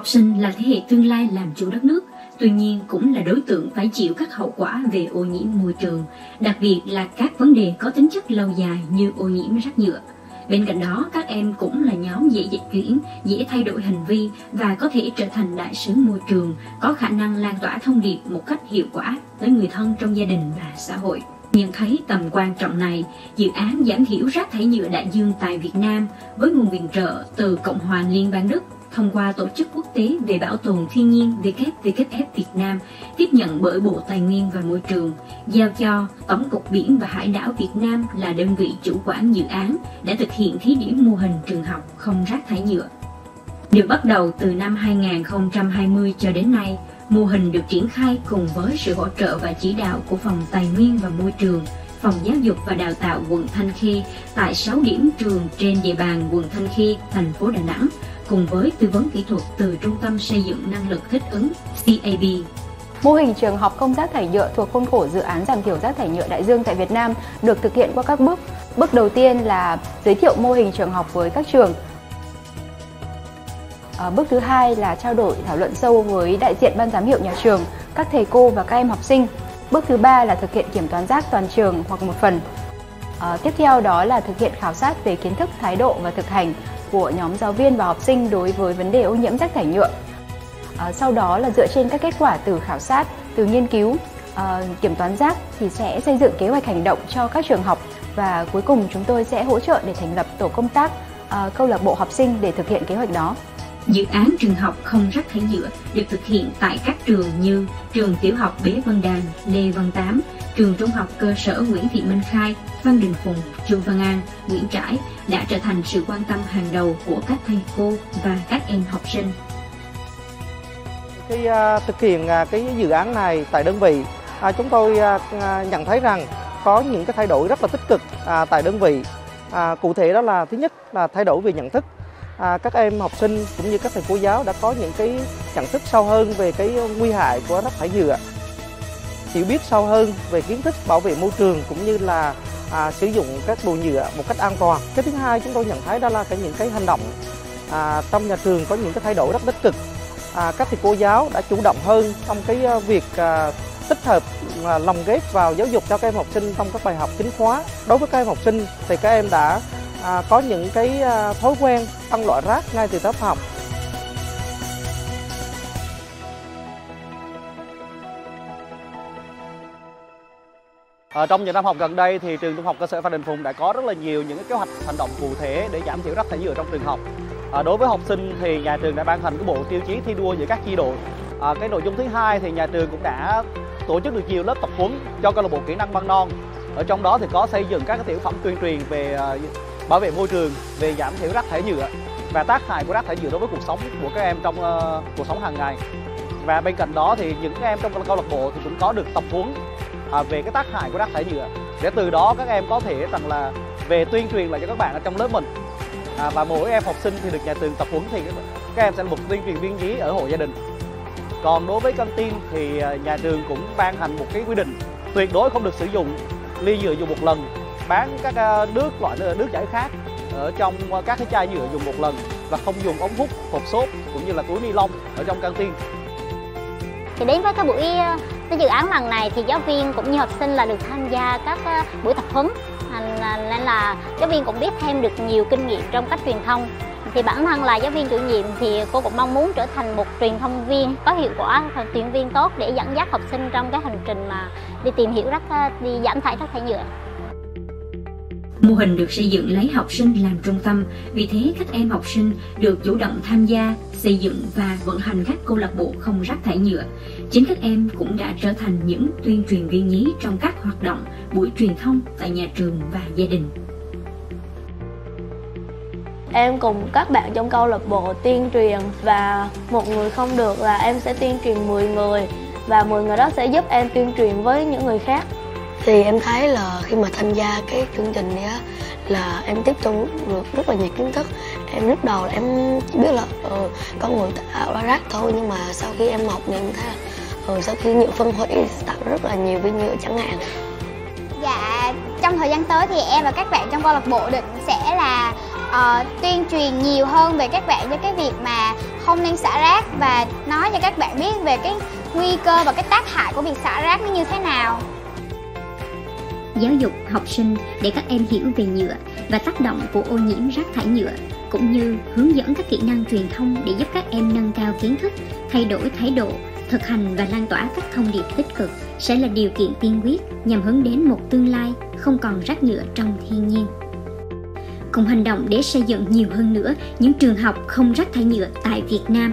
Học sinh là thế hệ tương lai làm chủ đất nước, tuy nhiên cũng là đối tượng phải chịu các hậu quả về ô nhiễm môi trường, đặc biệt là các vấn đề có tính chất lâu dài như ô nhiễm rác nhựa. Bên cạnh đó, các em cũng là nhóm dễ dịch chuyển, dễ thay đổi hành vi và có thể trở thành đại sứ môi trường, có khả năng lan tỏa thông điệp một cách hiệu quả tới người thân trong gia đình và xã hội. Nhận thấy tầm quan trọng này, dự án giảm thiểu rác thải nhựa đại dương tại Việt Nam với nguồn viện trợ từ Cộng hòa Liên bang Đức thông qua Tổ chức Quốc tế về Bảo tồn Thiên nhiên WWF Việt Nam tiếp nhận bởi Bộ Tài nguyên và Môi trường, giao cho Tổng cục Biển và Hải đảo Việt Nam là đơn vị chủ quản dự án đã thực hiện thí điểm mô hình trường học không rác thải nhựa. Được bắt đầu từ năm 2020 cho đến nay, mô hình được triển khai cùng với sự hỗ trợ và chỉ đạo của Phòng Tài nguyên và Môi trường, Phòng Giáo dục và Đào tạo quận Thanh Khê tại 6 điểm trường trên địa bàn quận Thanh Khê, thành phố Đà Nẵng, cùng với tư vấn kỹ thuật từ Trung tâm Xây dựng Năng lực Thích ứng CAB. Mô hình trường học không rác thải nhựa thuộc khuôn khổ dự án giảm thiểu rác thải nhựa đại dương tại Việt Nam được thực hiện qua các bước. Bước đầu tiên là giới thiệu mô hình trường học với các trường. Bước thứ hai là trao đổi thảo luận sâu với đại diện ban giám hiệu nhà trường, các thầy cô và các em học sinh. Bước thứ ba là thực hiện kiểm toán rác toàn trường hoặc một phần. Tiếp theo đó là thực hiện khảo sát về kiến thức, thái độ và thực hành của nhóm giáo viên và học sinh đối với vấn đề ô nhiễm rác thải nhựa. Sau đó là dựa trên các kết quả từ khảo sát, từ nghiên cứu, kiểm toán rác thì sẽ xây dựng kế hoạch hành động cho các trường học và cuối cùng chúng tôi sẽ hỗ trợ để thành lập tổ công tác, câu lạc bộ học sinh để thực hiện kế hoạch đó. Dự án trường học không rác thải nhựa được thực hiện tại các trường như trường tiểu học Bế Văn Đàn, Lê Văn Tám, trường trung học cơ sở Nguyễn Thị Minh Khai, Phan Đình Phùng, Trương Văn An, Nguyễn Trãi đã trở thành sự quan tâm hàng đầu của các thầy cô và các em học sinh. Khi thực hiện cái dự án này tại đơn vị, chúng tôi nhận thấy rằng có những cái thay đổi rất là tích cực tại đơn vị. Cụ thể đó là thứ nhất là thay đổi về nhận thức. Các em học sinh cũng như các thầy cô giáo đã có những cái nhận thức sâu hơn về cái nguy hại của rác thải nhựa, hiểu biết sâu hơn về kiến thức bảo vệ môi trường cũng như là sử dụng các đồ nhựa một cách an toàn. Cái thứ hai chúng tôi nhận thấy đó là những cái hành động trong nhà trường có những cái thay đổi rất tích cực. Các thầy cô giáo đã chủ động hơn trong cái việc tích hợp lồng ghép vào giáo dục cho các em học sinh trong các bài học chính khóa. Đối với các em học sinh thì các em đã có những cái thói quen phân loại rác ngay từ lớp học. Trong những năm học gần đây thì trường trung học cơ sở Phan Đình Phùng đã có rất là nhiều những cái kế hoạch hành động cụ thể để giảm thiểu rác thải nhựa trong trường học. Đối với học sinh thì nhà trường đã ban hành cái bộ tiêu chí thi đua giữa các chi đội. Cái nội dung thứ hai thì nhà trường cũng đã tổ chức được nhiều lớp tập huấn cho câu lạc bộ kỹ năng mầm non. Ở trong đó thì có xây dựng các cái tiểu phẩm tuyên truyền về bảo vệ môi trường, về giảm thiểu rác thải nhựa và tác hại của rác thải nhựa đối với cuộc sống của các em trong cuộc sống hàng ngày. Và bên cạnh đó thì những em trong câu lạc bộ thì cũng có được tập huấn về cái tác hại của rác thải nhựa để từ đó các em có thể rằng là về tuyên truyền lại cho các bạn ở trong lớp mình. Và mỗi em học sinh thì được nhà trường tập huấn thì các em sẽ là một tuyên truyền viên nhí ở hộ gia đình. Còn đối với căng tin thì nhà trường cũng ban hành một cái quy định tuyệt đối không được sử dụng ly nhựa dùng một lần, bán các loại nước giải khát ở trong các cái chai nhựa dùng một lần và không dùng ống hút, hộp xốp cũng như là túi ni lông ở trong căng tin. Thì đến với cái dự án lần này thì giáo viên cũng như học sinh là được tham gia các buổi tập huấn, nên là giáo viên cũng biết thêm được nhiều kinh nghiệm trong cách truyền thông. Thì bản thân là giáo viên chủ nhiệm thì cô cũng mong muốn trở thành một truyền thông viên có hiệu quả, truyền viên tốt để dẫn dắt học sinh trong cái hành trình mà đi tìm hiểu đi giảm thải rác thải nhựa. Mô hình được xây dựng lấy học sinh làm trung tâm, vì thế các em học sinh được chủ động tham gia, xây dựng và vận hành các câu lạc bộ không rác thải nhựa. Chính các em cũng đã trở thành những tuyên truyền viên nhí trong các hoạt động, buổi truyền thông tại nhà trường và gia đình. Em cùng các bạn trong câu lạc bộ tuyên truyền và một người không được là em sẽ tuyên truyền 10 người và 10 người đó sẽ giúp em tuyên truyền với những người khác. Thì em thấy là khi mà tham gia cái chương trình này á, là em tiếp thu được rất là nhiều kiến thức. Em lúc đầu là em chỉ biết là con người tạo ra rác thôi, nhưng mà sau khi em học thì em thấy là sau khi nhựa phân hủy tạo rất là nhiều viên nhựa chẳng hạn. Dạ, trong thời gian tới thì em và các bạn trong câu lạc bộ định sẽ là tuyên truyền nhiều hơn về các bạn với cái việc mà không nên xả rác, và nói cho các bạn biết về cái nguy cơ và cái tác hại của việc xả rác nó như thế nào. Giáo dục học sinh để các em hiểu về nhựa và tác động của ô nhiễm rác thải nhựa, cũng như hướng dẫn các kỹ năng truyền thông để giúp các em nâng cao kiến thức, thay đổi thái độ, thực hành và lan tỏa các thông điệp tích cực sẽ là điều kiện tiên quyết nhằm hướng đến một tương lai không còn rác nhựa trong thiên nhiên. Cùng hành động để xây dựng nhiều hơn nữa những trường học không rác thải nhựa tại Việt Nam.